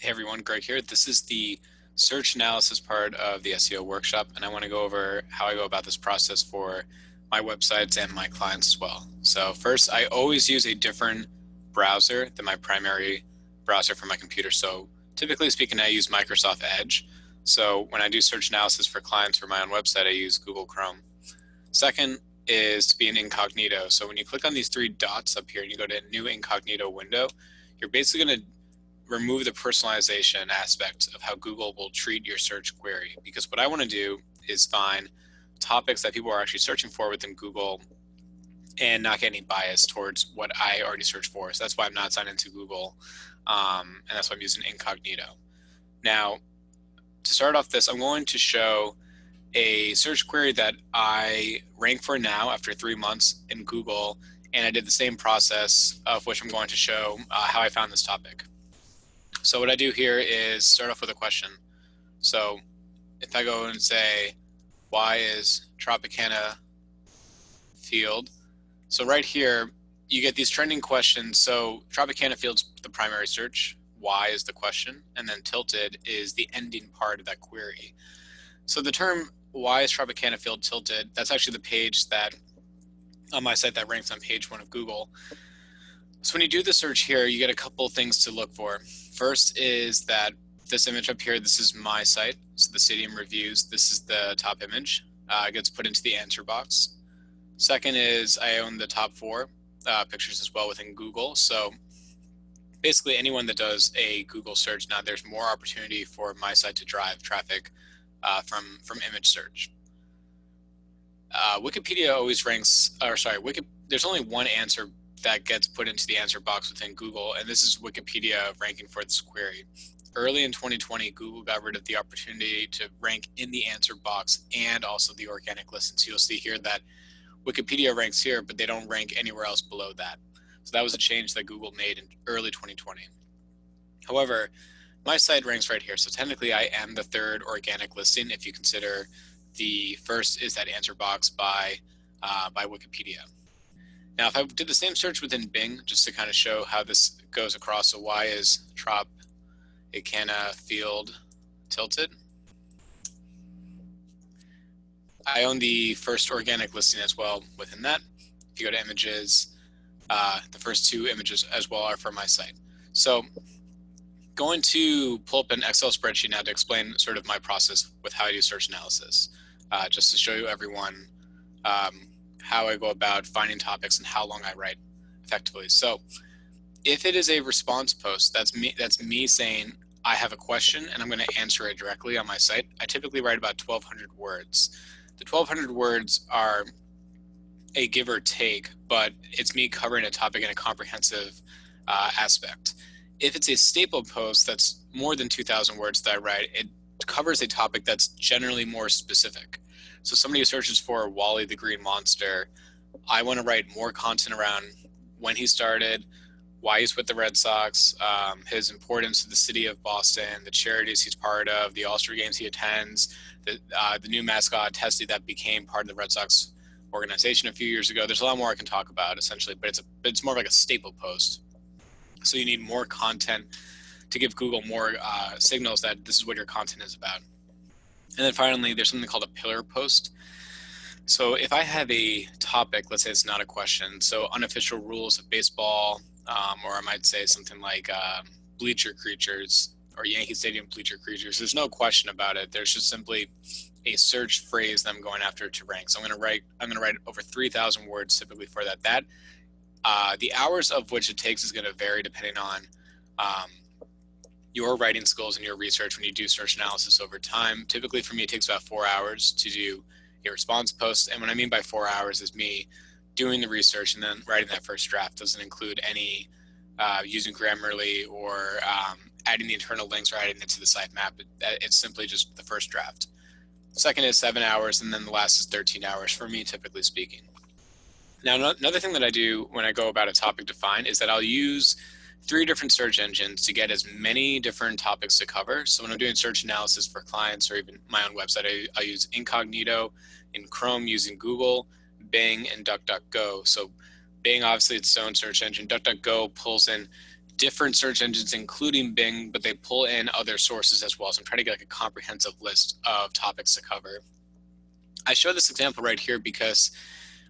Hey everyone, Greg here. This is the search analysis part of the SEO workshop, and I want to go over how I go about this process for my websites and my clients as well. So first, I always use a different browser than my primary browser for my computer. So typically speaking, I use Microsoft Edge. So when I do search analysis for clients for my own website, I use Google Chrome. Second is to be in incognito. So when you click on these three dots up here and you go to new incognito window, you're basically going to remove the personalization aspect of how Google will treat your search query. Because what I want to do is find topics that people are actually searching for within Google and not get any bias towards what I already searched for. So that's why I'm not signed into Google, and that's why I'm using incognito. Now, to start off this, I'm going to show a search query that I rank for now after 3 months in Google, and I did the same process of which I'm going to show how I found this topic. So what I do here is start off with a question. So if I go and say, why is Tropicana field? So right here, you get these trending questions. So Tropicana field's the primary search, why is the question, and then tilted is the ending part of that query. So the term, why is Tropicana field tilted, that's actually the page that on my site that ranks on page 1 of Google. So when you do the search here, you get a couple things to look for. First is that this image up here, this is my site. So the Stadium Reviews, this is the top image. It gets put into the answer box. Second is I own the top 4 pictures as well within Google. So basically anyone that does a Google search, now there's more opportunity for my site to drive traffic from image search. Wikipedia always ranks, there's only one answer that gets put into the answer box within Google, and this is Wikipedia ranking for this query. Early in 2020, Google got rid of the opportunity to rank in the answer box and also the organic listen. So you'll see here that Wikipedia ranks here, but they don't rank anywhere else below that. So that was a change that Google made in early 2020. However, my site ranks right here. So technically I am the 3rd organic listing if you consider the first is that answer box by Wikipedia. Now, if I did the same search within Bing, just to kind of show how this goes across, so why is Tropicana field tilted? I own the first organic listing as well within that. If you go to images, the first 2 images as well are for my site. So going to pull up an Excel spreadsheet now to explain sort of my process with how I do search analysis, just to show you everyone how I go about finding topics and how long I write effectively. So if it is a response post, that's me saying I have a question and I'm going to answer it directly on my site. I typically write about 1,200 words. The 1,200 words are a give or take, but it's me covering a topic in a comprehensive aspect. If it's a staple post that's more than 2,000 words that I write, it covers a topic that's generally more specific. So somebody who searches for Wally the Green Monster, I want to write more content around when he started, why he's with the Red Sox, his importance to the city of Boston, the charities he's part of, the All-Star games he attends, the new mascot, Tessie, that became part of the Red Sox organization a few years ago. There's a lot more I can talk about, essentially, but it's more like a staple post. So you need more content to give Google more signals that this is what your content is about. And then finally, there's something called a pillar post. So if I have a topic, let's say it's not a question, so unofficial rules of baseball, or I might say something like bleacher creatures or Yankee Stadium bleacher creatures, there's no question about it. There's just simply a search phrase that I'm going after to rank. So I'm going to write over 3,000 words typically for that. The hours of which it takes is going to vary depending on your writing skills and your research when you do search analysis over time. Typically for me, it takes about 4 hours to do a response post. And what I mean by 4 hours is me doing the research and then writing that first draft. Doesn't include any using Grammarly or adding the internal links or adding it to the sitemap. It's simply just the first draft. Second is 7 hours, and then the last is 13 hours for me, typically speaking. Now, another thing that I do when I go about a topic to find is that I'll use 3 different search engines to get as many different topics to cover. So when I'm doing search analysis for clients or even my own website, I use incognito in Chrome using Google, Bing, and DuckDuckGo. So Bing, obviously, it's its own search engine. DuckDuckGo pulls in different search engines, including Bing, but they pull in other sources as well. So I'm trying to get like a comprehensive list of topics to cover. I show this example right here because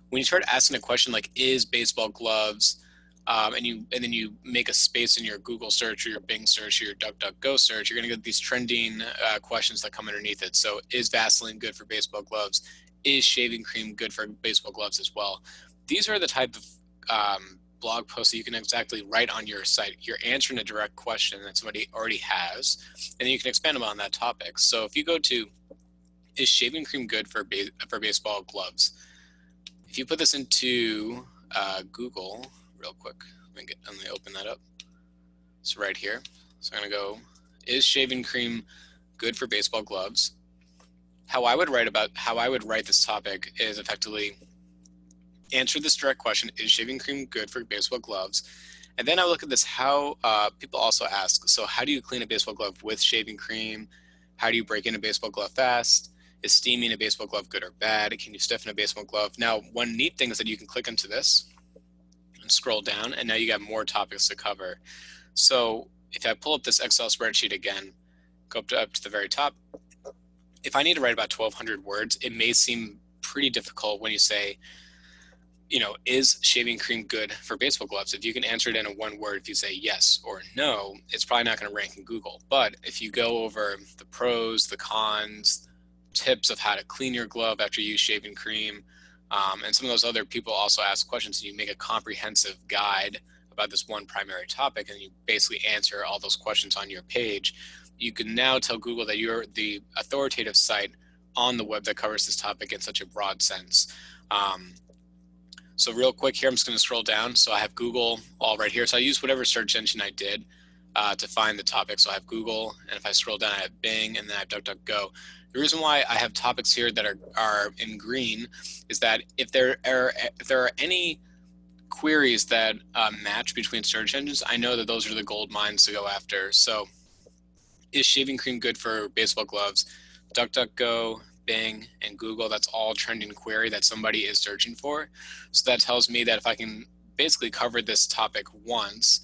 when you start asking a question like, is baseball gloves, and then you make a space in your Google search or your Bing search or your DuckDuckGo search, you're going to get these trending questions that come underneath it. So is Vaseline good for baseball gloves? Is shaving cream good for baseball gloves as well? These are the type of blog posts that you can exactly write on your site. You're answering a direct question that somebody already has, and then you can expand upon that topic. So if you go to, is shaving cream good for baseball gloves? If you put this into Google real quick, let me open that up. It's right here. So I'm going to go, is shaving cream good for baseball gloves? How I would write this topic is effectively answer this direct question, is shaving cream good for baseball gloves? And then I look at this, how people also ask, so how do you clean a baseball glove with shaving cream? How do you break in a baseball glove fast? Is steaming a baseball glove good or bad? Can you stiffen a baseball glove? Now, one neat thing is that you can click into this and scroll down, and now you got more topics to cover. So if I pull up this Excel spreadsheet again, go up to the very top, if I need to write about 1,200 words, it may seem pretty difficult when you say, is shaving cream good for baseball gloves? If you can answer it in a one word, if you say yes or no, it's probably not going to rank in Google. But if you go over the pros, the cons, tips of how to clean your glove after you use shaving cream, and some of those other people also ask questions, and you make a comprehensive guide about this one primary topic, and you basically answer all those questions on your page, you can now tell Google that you're the authoritative site on the web that covers this topic in such a broad sense. So real quick here, I'm just going to scroll down. So I have Google all right here. So I use whatever search engine I did to find the topic. So I have Google, and if I scroll down, I have Bing, and then I have DuckDuckGo. The reason why I have topics here that are in green is that if there are any queries that match between search engines, I know that those are the gold mines to go after. So is shaving cream good for baseball gloves? DuckDuckGo, Bing, and Google, that's all trending query that somebody is searching for. So that tells me that if I can basically cover this topic once,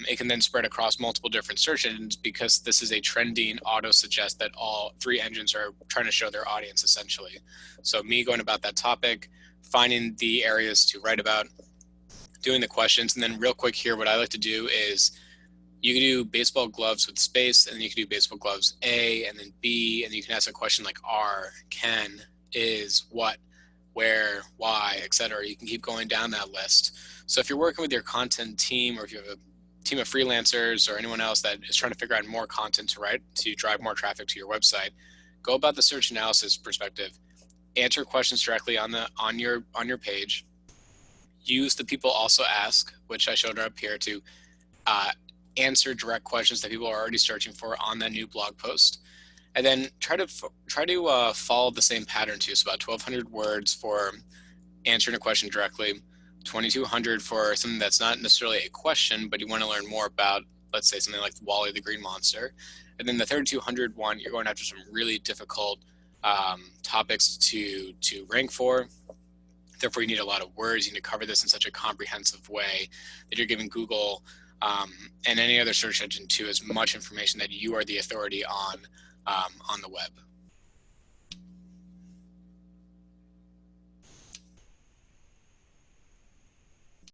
it can then spread across multiple different search engines, because this is a trending auto suggest that all three engines are trying to show their audience essentially. So me going about that topic, finding the areas to write about, doing the questions, and then real quick here, what I like to do is you can do baseball gloves with space, and then you can do baseball gloves A and then B, and you can ask a question like are, can, is, what, where, why, etc. You can keep going down that list. So if you're working with your content team, or if you have a team of freelancers or anyone else that is trying to figure out more content to write to drive more traffic to your website, go about the search analysis perspective. Answer questions directly on your page. Use the people also ask, which I showed up here, to answer direct questions that people are already searching for on that new blog post, and then try to follow the same pattern too. So about 1,200 words for answering a question directly, 2,200 for something that's not necessarily a question, but you want to learn more about, let's say something like Wally the Green Monster, and then the 3,200 one, you're going after some really difficult topics to rank for. Therefore, you need a lot of words. You need to cover this in such a comprehensive way that you're giving Google and any other search engine too as much information that you are the authority on the web.